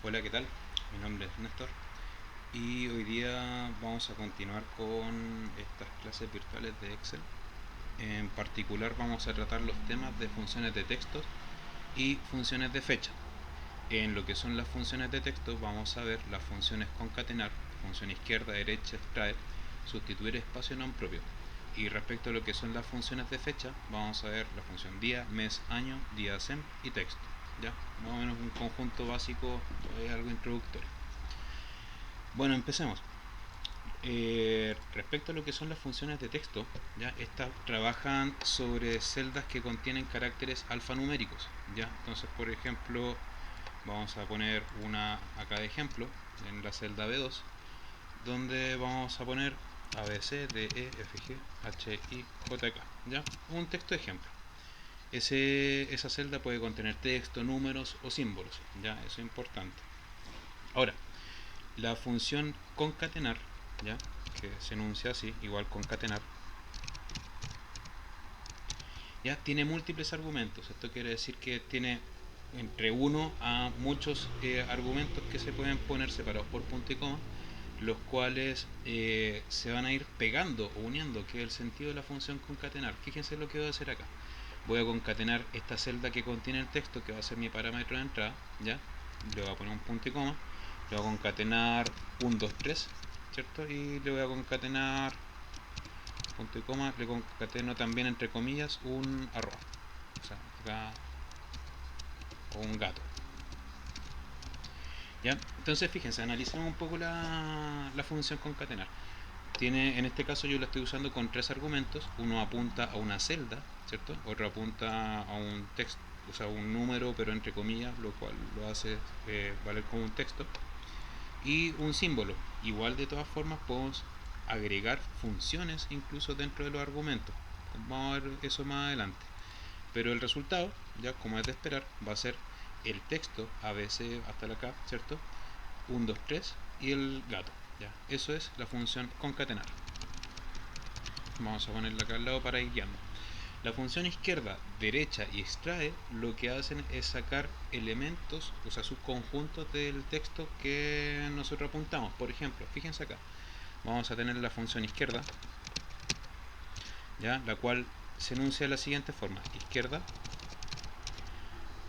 Hola, ¿qué tal? Mi nombre es Néstor y hoy día vamos a continuar con estas clases virtuales de Excel. En particular vamos a tratar los temas de funciones de texto y funciones de fecha. En lo que son las funciones de texto vamos a ver las funciones concatenar, función izquierda, derecha, extraer, sustituir espacio non propio. Y respecto a lo que son las funciones de fecha, vamos a ver la función día, mes, año, día sem y texto. ¿Ya? Más o menos un conjunto básico, algo introductorio. Bueno, empecemos. Respecto a lo que son las funciones de texto, ya estas trabajan sobre celdas que contienen caracteres alfanuméricos. Ya, entonces, por ejemplo, vamos a poner una acá de ejemplo en la celda B2, donde vamos a poner A, B, C, D, E, F, G, H, I, J, K. Ya, un texto de ejemplo. Esa celda puede contener texto, números o símbolos. Ya, eso es importante. Ahora, la función concatenar, ¿ya? Que se enuncia así, igual concatenar, ya tiene múltiples argumentos. Esto quiere decir que tiene entre uno a muchos argumentos que se pueden poner separados por punto y coma, los cuales se van a ir pegando o uniendo, que es el sentido de la función concatenar. Fíjense lo que voy a hacer acá. Voy a concatenar esta celda que contiene el texto, que va a ser mi parámetro de entrada, ¿ya? Le voy a poner un punto y coma, le voy a concatenar 1, 2, 3, ¿cierto? Y le voy a concatenar punto y coma, le concateno también entre comillas un arroba, o sea, acá, o un gato. ¿Ya? Entonces fíjense, analicemos un poco la función concatenar. Tiene, en este caso yo la estoy usando con tres argumentos. Uno apunta a una celda, ¿cierto? Otro apunta a un texto, o sea, un número, pero entre comillas, lo cual lo hace valer como un texto. Y un símbolo. Igual de todas formas podemos agregar funciones incluso dentro de los argumentos. Vamos a ver eso más adelante. Pero el resultado, ya como es de esperar, va a ser el texto ABC hasta la K, ¿cierto? 1, 2, 3 y el gato. Ya, eso es la función concatenar. Vamos a ponerla acá al lado para ir guiando. La función izquierda, derecha y extrae lo que hacen es sacar elementos, o sea, subconjuntos del texto que nosotros apuntamos. Por ejemplo, fíjense acá, vamos a tener la función izquierda, ¿ya? La cual se enuncia de la siguiente forma: izquierda,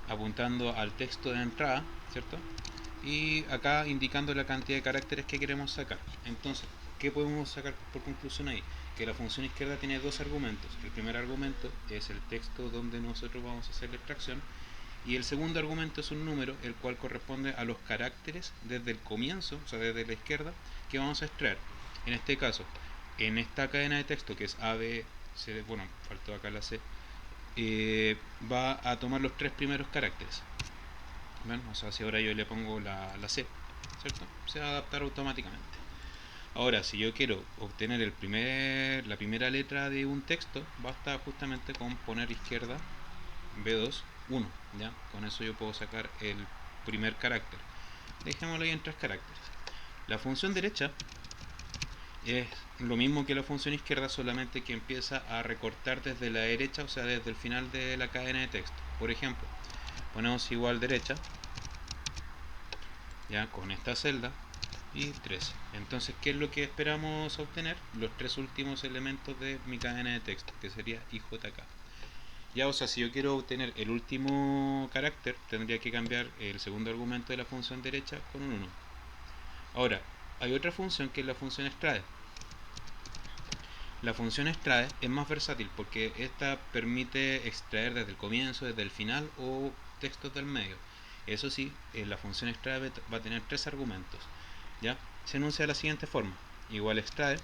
apuntando al texto de entrada, ¿cierto? Y acá indicando la cantidad de caracteres que queremos sacar. Entonces, ¿qué podemos sacar por conclusión ahí? Que la función izquierda tiene dos argumentos. El primer argumento es el texto donde nosotros vamos a hacer la extracción, y el segundo argumento es un número, el cual corresponde a los caracteres desde el comienzo, o sea, desde la izquierda, que vamos a extraer. En este caso, en esta cadena de texto que es A, B, C, bueno, faltó acá la C, va a tomar los tres primeros caracteres. Bueno, o sea, si ahora yo le pongo la C, ¿cierto? Se va a adaptar automáticamente. Ahora, si yo quiero obtener la primera letra de un texto, basta justamente con poner izquierda B2, 1, ¿ya? Con eso yo puedo sacar el primer carácter. Dejémoslo ahí en tres caracteres. La función derecha es lo mismo que la función izquierda, solamente que empieza a recortar desde la derecha, o sea, desde el final de la cadena de texto. Por ejemplo, ponemos igual derecha, ya con esta celda, y 3. Entonces, ¿qué es lo que esperamos obtener? Los tres últimos elementos de mi cadena de texto, que sería IJK. Ya, o sea, si yo quiero obtener el último carácter, tendría que cambiar el segundo argumento de la función derecha con un 1. Ahora, hay otra función que es la función extrae. La función extrae es más versátil porque esta permite extraer desde el comienzo, desde el final o textos del medio. Eso sí, la función extrae va a tener tres argumentos. ¿Ya? Se enuncia de la siguiente forma: igual extrae,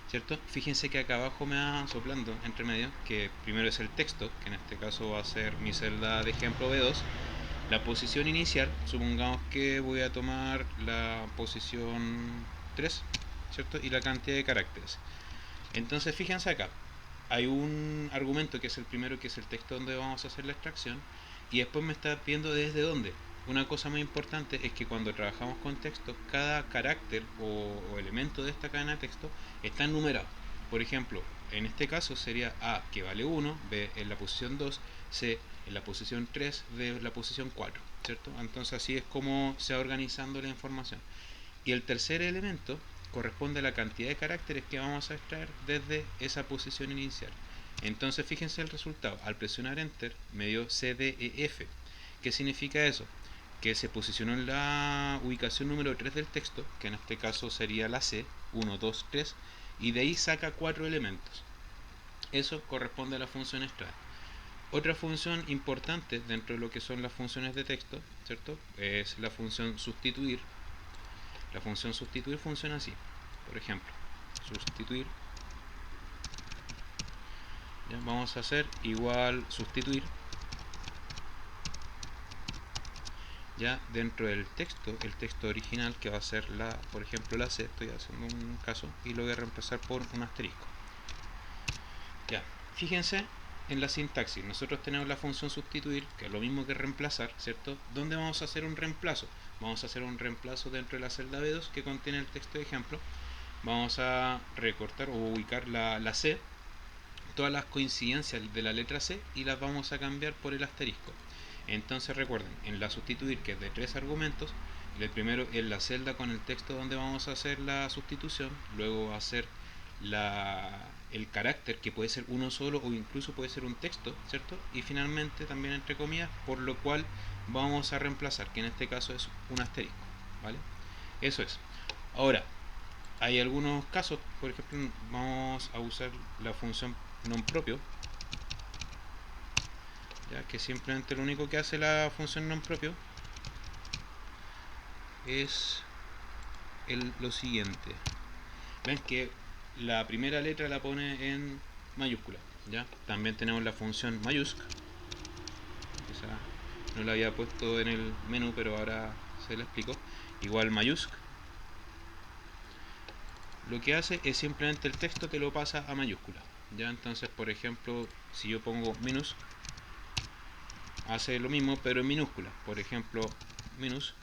¿cierto? Fíjense que acá abajo me va soplando entre medio que primero es el texto, que en este caso va a ser mi celda de ejemplo B2, la posición inicial, supongamos que voy a tomar la posición 3, ¿cierto? Y la cantidad de caracteres. Entonces fíjense acá, hay un argumento que es el primero, que es el texto donde vamos a hacer la extracción, y después me está pidiendo desde dónde. Una cosa muy importante es que cuando trabajamos con texto, cada carácter o elemento de esta cadena de texto está numerado. Por ejemplo, en este caso sería A, que vale 1, B en la posición 2, C en la posición 3 de la posición 4, ¿cierto? Entonces así es como se va organizando la información. Y el tercer elemento corresponde a la cantidad de caracteres que vamos a extraer desde esa posición inicial. Entonces fíjense el resultado. Al presionar Enter me dio CDEF. ¿Qué significa eso? Que se posicionó en la ubicación número 3 del texto, que en este caso sería la C, 1, 2, 3, y de ahí saca 4 elementos. Eso corresponde a la función extraer. Otra función importante dentro de lo que son las funciones de texto, ¿cierto? Es la función sustituir. La función sustituir funciona así. Por ejemplo, sustituir. ¿Ya? Vamos a hacer igual sustituir. Ya dentro del texto, el texto original que va a ser la, por ejemplo, la C, estoy haciendo un caso y lo voy a reemplazar por un asterisco. Ya, fíjense en la sintaxis. Nosotros tenemos la función sustituir, que es lo mismo que reemplazar, ¿cierto? ¿Dónde vamos a hacer un reemplazo? Vamos a hacer un reemplazo dentro de la celda B2 que contiene el texto de ejemplo. Vamos a recortar o ubicar la C, todas las coincidencias de la letra C, y las vamos a cambiar por el asterisco. Entonces recuerden, en la sustituir, que es de 3 argumentos, el primero es la celda con el texto donde vamos a hacer la sustitución, luego va a ser el carácter, que puede ser uno solo o incluso puede ser un texto, ¿cierto? Y finalmente también entre comillas, por lo cual vamos a reemplazar, que en este caso es un asterisco, ¿vale? Eso es. Ahora, hay algunos casos, por ejemplo, vamos a usar la función nonpropio, ya que simplemente lo único que hace la función nonpropio es lo siguiente. Ven que la primera letra la pone en mayúscula, ¿ya? También tenemos la función mayúsc, esa no la había puesto en el menú, pero ahora se la explico. Igual mayúsc, lo que hace es simplemente el texto te lo pasa a mayúscula, ¿ya? Entonces, por ejemplo, si yo pongo minus, hace lo mismo pero en minúscula. Por ejemplo, minus,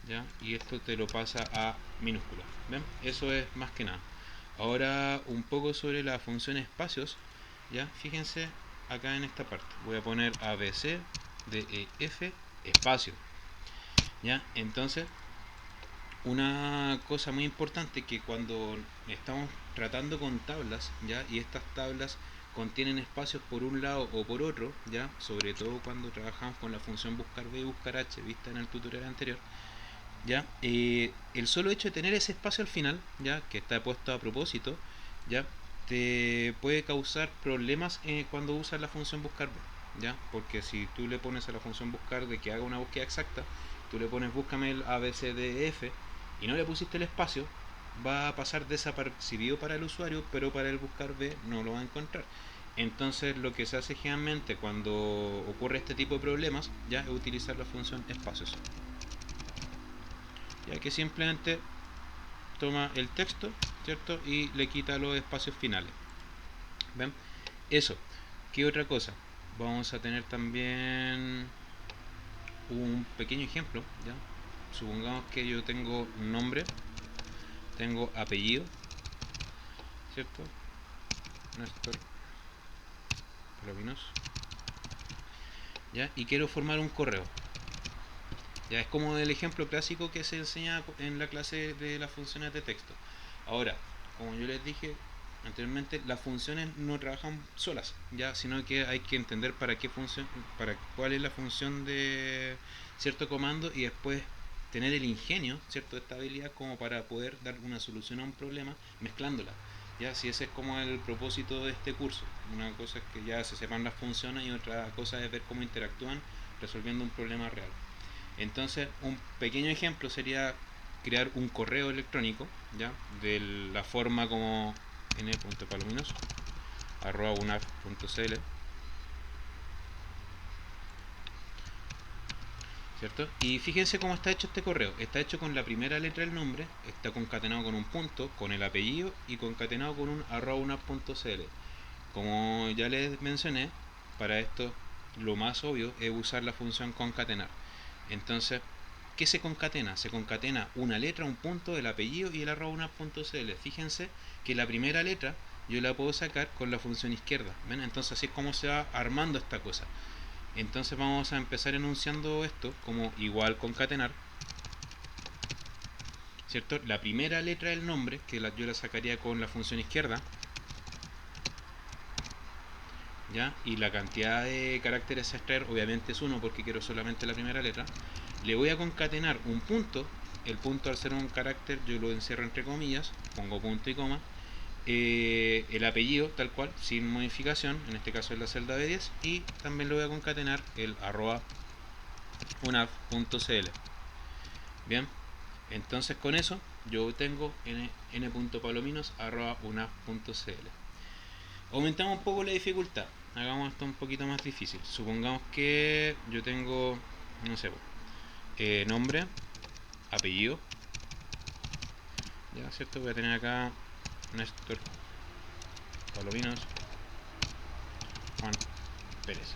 ¿ya? Y esto te lo pasa a minúscula. ¿Ven? Eso es más que nada. Ahora un poco sobre la función espacios, ¿ya? Fíjense acá en esta parte. Voy a poner ABC, DEF, espacio, ¿ya? Entonces, una cosa muy importante que cuando estamos tratando con tablas, ¿ya? Y estas tablas contienen espacios por un lado o por otro, ¿ya? Sobre todo cuando trabajamos con la función buscar B y buscar H vista en el tutorial anterior, ¿ya? El solo hecho de tener ese espacio al final, ¿ya? Que está puesto a propósito, ¿ya? Te puede causar problemas cuando usas la función buscar B, ¿ya? Porque si tú le pones a la función buscar de que haga una búsqueda exacta, tú le pones búscame el ABCDF y no le pusiste el espacio, va a pasar desapercibido para el usuario, pero para el buscar B no lo va a encontrar. Entonces lo que se hace generalmente cuando ocurre este tipo de problemas, ya, es utilizar la función espacios, ya que simplemente toma el texto, ¿cierto? Y le quita los espacios finales. ¿Ven? Eso. ¿Qué otra cosa? Vamos a tener también un pequeño ejemplo, ¿ya? Supongamos que yo tengo nombre, tengo apellido, ¿cierto? Néstor Palominos, ¿ya? Y quiero formar un correo. Ya es como el ejemplo clásico que se enseña en la clase de las funciones de texto. Ahora, como yo les dije anteriormente, las funciones no trabajan solas, ya, sino que hay que entender para qué función, para cuál es la función de cierto comando y después tener el ingenio, cierto, esta habilidad como para poder dar una solución a un problema mezclándola. Ya, si ese es como el propósito de este curso. Una cosa es que ya se sepan las funciones y otra cosa es ver cómo interactúan resolviendo un problema real. Entonces, un pequeño ejemplo sería crear un correo electrónico, ¿ya? De la forma como n.palominos@unaf.cl, ¿cierto? Y fíjense cómo está hecho este correo. Está hecho con la primera letra del nombre, está concatenado con un punto, con el apellido y concatenado con un @unaf.cl. Como ya les mencioné, para esto lo más obvio es usar la función concatenar. Entonces, ¿qué se concatena? Se concatena una letra, un punto, el apellido y el @unaf.cl. Fíjense que la primera letra yo la puedo sacar con la función izquierda. ¿Ven? Entonces así es como se va armando esta cosa. Entonces vamos a empezar enunciando esto como igual concatenar, ¿cierto? La primera letra del nombre, que yo la sacaría con la función izquierda, ¿ya? Y la cantidad de caracteres a extraer obviamente es 1 porque quiero solamente la primera letra. Le voy a concatenar un punto. El punto, al ser un carácter, yo lo encierro entre comillas, pongo punto y coma. El apellido tal cual, sin modificación, en este caso es la celda B10, y también le voy a concatenar el arroba unaf.cl. Bien, entonces con eso yo tengo n.palominos@unaf.cl. Aumentamos un poco la dificultad, hagamos esto un poquito más difícil. Supongamos que yo tengo, no sé, nombre, apellido, ya, ¿cierto? Voy a tener acá Néstor Palominos Juan Pérez.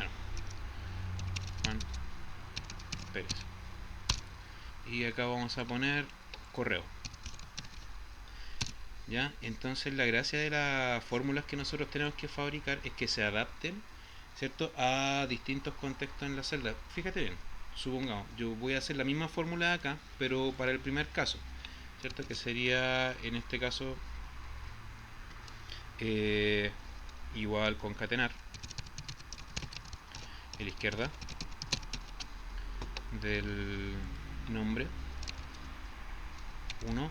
Ah, no, Juan Pérez. Y acá vamos a poner correo. ¿Ya? Entonces la gracia de las fórmulas que nosotros tenemos que fabricar es que se adapten, ¿cierto?, a distintos contextos en la celda. Fíjate bien, supongamos, yo voy a hacer la misma fórmula acá, pero para el primer caso, ¿cierto? Que sería, en este caso, igual concatenar en la izquierda del nombre 1,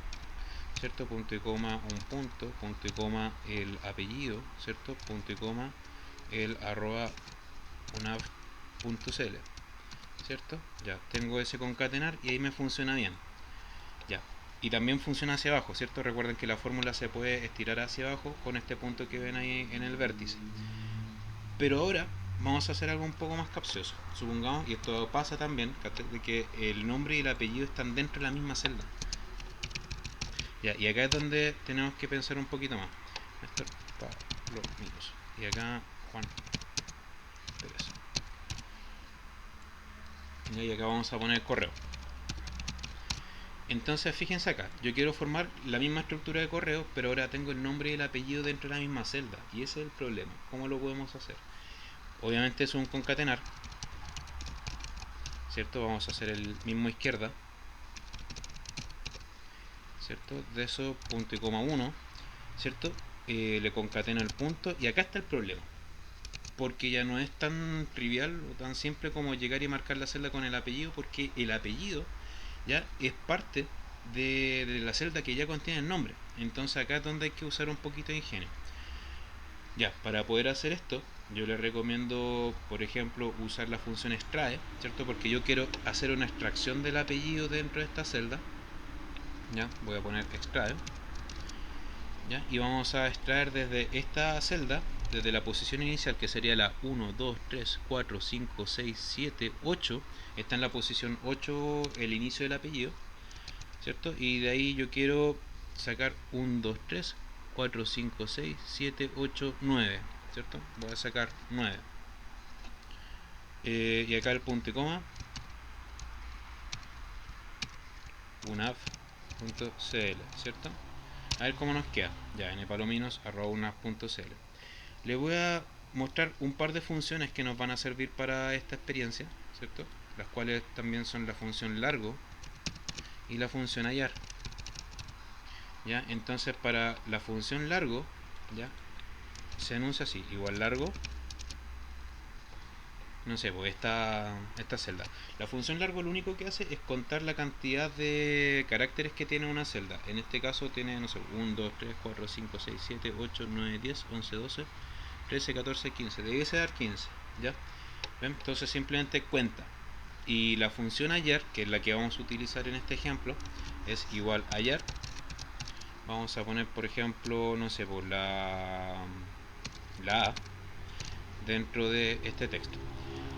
¿cierto? Punto y coma, un punto y coma, el apellido, ¿cierto? Punto y coma, el arroba unaf.cl, ¿cierto? Ya, tengo ese concatenar y ahí me funciona bien. Ya, y también funciona hacia abajo, ¿cierto? Recuerden que la fórmula se puede estirar hacia abajo con este punto que ven ahí en el vértice. Pero ahora vamos a hacer algo un poco más capcioso. Supongamos, y esto pasa también, de que el nombre y el apellido están dentro de la misma celda. Ya, y acá es donde tenemos que pensar un poquito más. Néstor Palominos. Y acá Juan Pérez. Y acá vamos a poner correo. Entonces fíjense acá, yo quiero formar la misma estructura de correo, pero ahora tengo el nombre y el apellido dentro de la misma celda. Y ese es el problema. ¿Cómo lo podemos hacer? Obviamente es un concatenar, ¿cierto? Vamos a hacer el mismo izquierda, ¿cierto? De eso, punto y coma 1, ¿cierto? Le concateno el punto y acá está el problema. Porque ya no es tan trivial o tan simple como llegar y marcar la celda con el apellido, porque el apellido ya es parte de la celda que ya contiene el nombre. Entonces acá es donde hay que usar un poquito de ingenio. Ya, para poder hacer esto, yo les recomiendo, por ejemplo, usar la función extrae, ¿cierto? Porque yo quiero hacer una extracción del apellido dentro de esta celda. Ya, voy a poner extrae. ¿Ya? Y vamos a extraer desde esta celda, desde la posición inicial, que sería la 1, 2, 3, 4, 5, 6, 7, 8. Está en la posición 8 el inicio del apellido, ¿cierto? Y de ahí yo quiero sacar 1, 2, 3, 4, 5, 6, 7, 8, 9, ¿cierto? Voy a sacar 9. Y acá el punto y coma, unaf.cl, ¿cierto? A ver cómo nos queda. Ya, npalominos@unaf.cl. Le voy a mostrar un par de funciones que nos van a servir para esta experiencia, ¿cierto? Las cuales también son la función largo y la función hallar. ¿Ya? Entonces para la función largo, ¿ya?, se anuncia así, igual largo, no sé, pues esta celda. La función largo lo único que hace es contar la cantidad de caracteres que tiene una celda. En este caso tiene, no sé, 1, 2, 3, 4, 5, 6, 7, 8, 9, 10, 11, 12, 13, 14, 15. Debe ser 15, ¿ya? ¿Ven? Entonces simplemente cuenta. Y la función hallar, que es la que vamos a utilizar en este ejemplo, es igual hallar. Vamos a poner, por ejemplo, no sé, por la A dentro de este texto.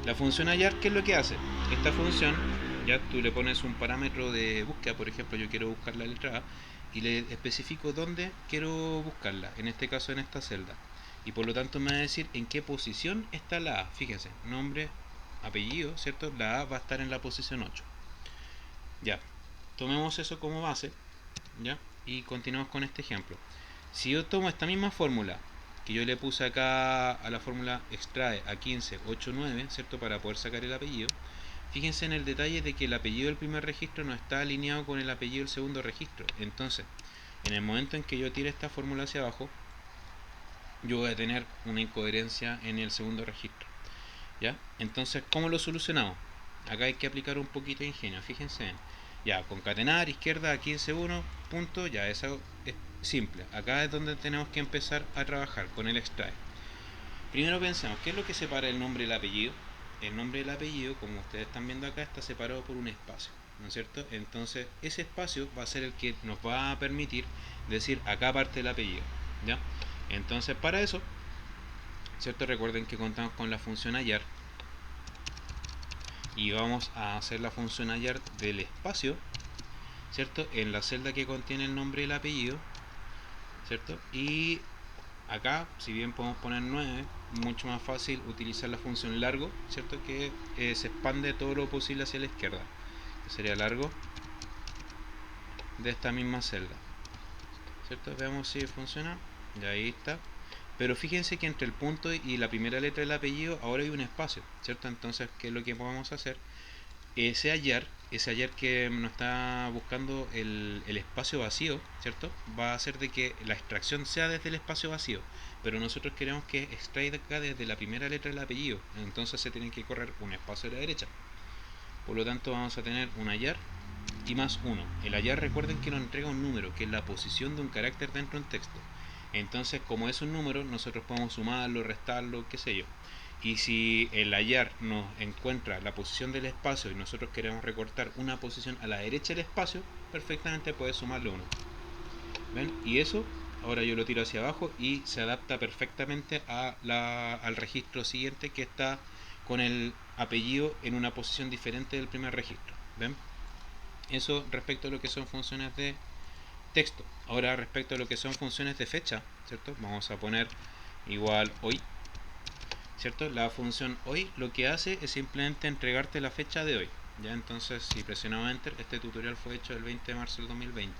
La función hallar, ¿qué es lo que hace? Esta función, ya tú le pones un parámetro de búsqueda, por ejemplo, yo quiero buscar la letra A y le especifico dónde quiero buscarla, en este caso en esta celda. Y por lo tanto me va a decir en qué posición está la A. Fíjense, nombre, apellido, ¿cierto? La A va a estar en la posición 8. Ya, tomemos eso como base, ¿ya? Y continuamos con este ejemplo. Si yo tomo esta misma fórmula que yo le puse acá a la fórmula extrae a 1589, ¿cierto? Para poder sacar el apellido. Fíjense en el detalle de que el apellido del primer registro no está alineado con el apellido del segundo registro. Entonces, en el momento en que yo tire esta fórmula hacia abajo, yo voy a tener una incoherencia en el segundo registro. ¿Ya? Entonces, ¿cómo lo solucionamos? Acá hay que aplicar un poquito de ingenio. Fíjense en, ya, concatenar izquierda a 15.1, punto, ya, eso es simple. Acá es donde tenemos que empezar a trabajar con el extrae. Primero pensemos, ¿qué es lo que separa el nombre y el apellido? El nombre y el apellido, como ustedes están viendo acá, está separado por un espacio, ¿no es cierto? Entonces, ese espacio va a ser el que nos va a permitir decir acá parte el apellido, ¿ya? Entonces, para eso, ¿cierto? Recuerden que contamos con la función hallar y vamos a hacer la función hallar del espacio, ¿cierto? En la celda que contiene el nombre y el apellido, ¿cierto? Y acá, si bien podemos poner 9, mucho más fácil utilizar la función largo, ¿cierto? Que se expande todo lo posible hacia la izquierda, que sería largo de esta misma celda, ¿cierto? Veamos si funciona, ya ahí está. Pero fíjense que entre el punto y la primera letra del apellido ahora hay un espacio, ¿cierto? Entonces, ¿qué es lo que podemos hacer? Ese hallar que nos está buscando el espacio vacío, ¿cierto? Va a hacer de que la extracción sea desde el espacio vacío, pero nosotros queremos que extraiga desde la primera letra del apellido, entonces se tiene que correr un espacio a la derecha. Por lo tanto vamos a tener un hallar y más 1. El hallar, recuerden que nos entrega un número, que es la posición de un carácter dentro de un texto. Entonces, como es un número, nosotros podemos sumarlo, restarlo, qué sé yo. Y si el hallar nos encuentra la posición del espacio y nosotros queremos recortar una posición a la derecha del espacio, perfectamente puede sumarle 1. ¿Ven? Y eso, ahora yo lo tiro hacia abajo y se adapta perfectamente al registro siguiente que está con el apellido en una posición diferente del primer registro. ¿Ven? Eso respecto a lo que son funciones de texto. Ahora respecto a lo que son funciones de fecha, ¿cierto? Vamos a poner igual hoy, ¿cierto? La función hoy lo que hace es simplemente entregarte la fecha de hoy. Ya, entonces si presionamos enter, este tutorial fue hecho el 20 de marzo del 2020.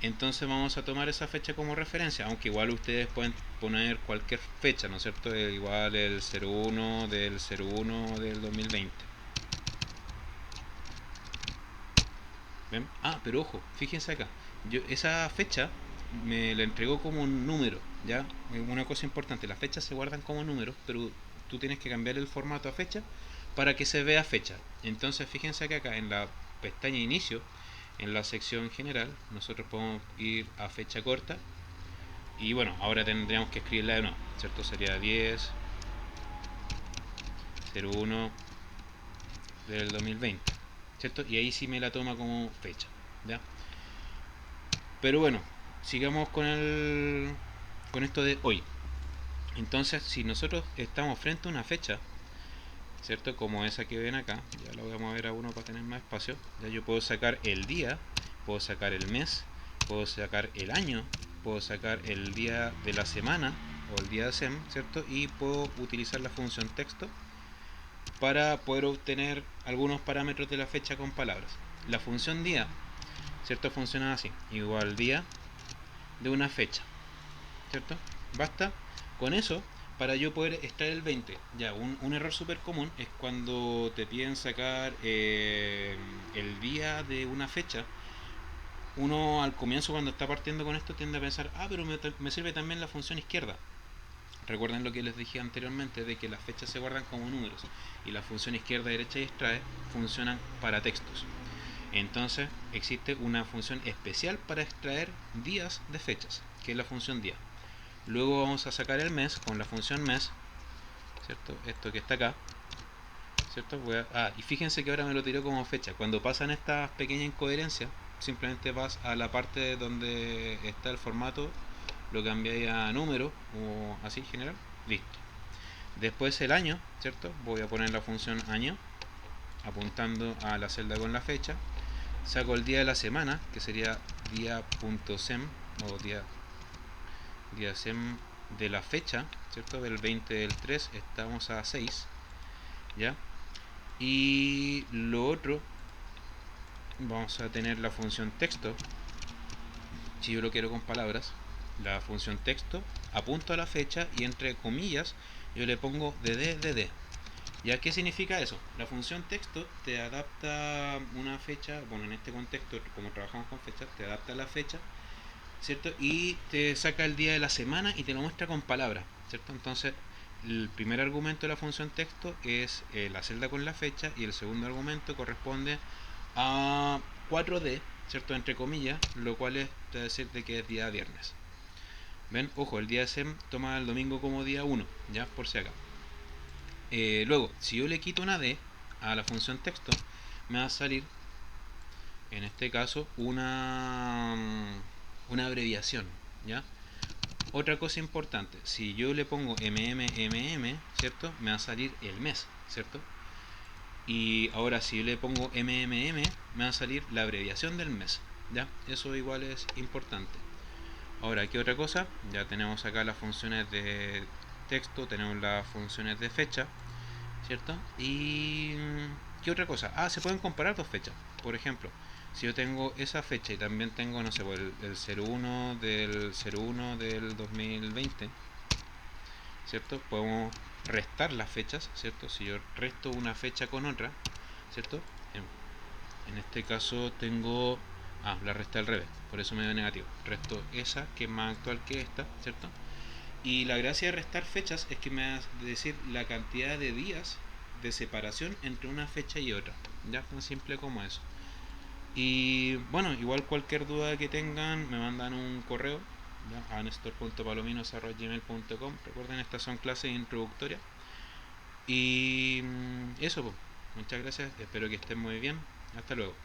Entonces vamos a tomar esa fecha como referencia, aunque igual ustedes pueden poner cualquier fecha, ¿no es cierto? Igual el 01 del 01 del 2020. ¿Ven? Ah, pero ojo, fíjense acá. Esa fecha me la entregó como un número, ¿ya? Una cosa importante, las fechas se guardan como números, pero tú tienes que cambiar el formato a fecha para que se vea fecha. Entonces fíjense que acá en la pestaña inicio, en la sección general, nosotros podemos ir a fecha corta y bueno, ahora tendríamos que escribirla de nuevo, ¿cierto? Sería 10/01 del 2020, ¿cierto? Y ahí sí me la toma como fecha, ¿ya? Pero bueno, sigamos con esto de hoy. Entonces, si nosotros estamos frente a una fecha, ¿cierto? Como esa que ven acá, ya la voy a mover a uno para tener más espacio. Ya yo puedo sacar el día, puedo sacar el mes, puedo sacar el año, puedo sacar el día de la semana o el día de SEM, ¿cierto? Y puedo utilizar la función texto para poder obtener algunos parámetros de la fecha con palabras. La función día, ¿cierto? Funciona así, igual día de una fecha, ¿cierto? Basta con eso para yo poder extraer el 20. Ya, un error súper común es cuando te piden sacar el día de una fecha. Uno al comienzo, cuando está partiendo con esto, tiende a pensar, ah, pero me sirve también la función izquierda. Recuerden lo que les dije anteriormente de que las fechas se guardan como números y la función izquierda, derecha y extrae funcionan para textos. Entonces existe una función especial para extraer días de fechas, que es la función día. Luego vamos a sacar el mes con la función mes, ¿cierto? Esto que está acá, ¿cierto? Y fíjense que ahora me lo tiró como fecha. Cuando pasan estas pequeñas incoherencias, simplemente vas a la parte donde está el formato, lo cambiáis a número o así general, listo. Después el año, ¿cierto? Voy a poner la función año apuntando a la celda con la fecha. Saco el día de la semana, que sería día.sem o día sem de la fecha, ¿cierto? Del 20 del 3, estamos a 6, ¿ya? Y lo otro, vamos a tener la función texto, si yo lo quiero con palabras, la función texto, apunto a la fecha y entre comillas yo le pongo dd. ¿Ya qué significa eso? La función texto te adapta una fecha, bueno, en este contexto, como trabajamos con fechas, te adapta la fecha, ¿cierto? Y te saca el día de la semana y te lo muestra con palabras, ¿cierto? Entonces, el primer argumento de la función texto es la celda con la fecha y el segundo argumento corresponde a 4D, ¿cierto? Entre comillas, lo cual es decir de que es día viernes. ¿Ven? Ojo, el día de SEM toma el domingo como día 1, ya por si acá. Luego, si yo le quito una D a la función texto, me va a salir, en este caso, una abreviación, ¿ya? Otra cosa importante, si yo le pongo ¿cierto? Me va a salir el mes, ¿cierto? Y ahora si yo le pongo me va a salir la abreviación del mes, ¿ya? Eso igual es importante. Ahora, ¿qué otra cosa? Ya tenemos acá las funciones de texto, tenemos las funciones de fecha, ¿cierto? Y ¿qué otra cosa? Ah, se pueden comparar dos fechas. Por ejemplo, si yo tengo esa fecha y también tengo, no sé, el 01 del 2020, ¿cierto? Podemos restar las fechas, ¿cierto? Si yo resto una fecha con otra, ¿cierto? En este caso tengo... Ah, la resté al revés, por eso me dio negativo. Resto esa, que es más actual que esta, ¿cierto? Y la gracia de restar fechas es que me va a decir la cantidad de días de separación entre una fecha y otra. Ya, tan simple como eso. Y bueno, igual cualquier duda que tengan, me mandan un correo a nestor.palominos@gmail.com. Recuerden, estas son clases introductorias. Y eso, pues. Muchas gracias, espero que estén muy bien. Hasta luego.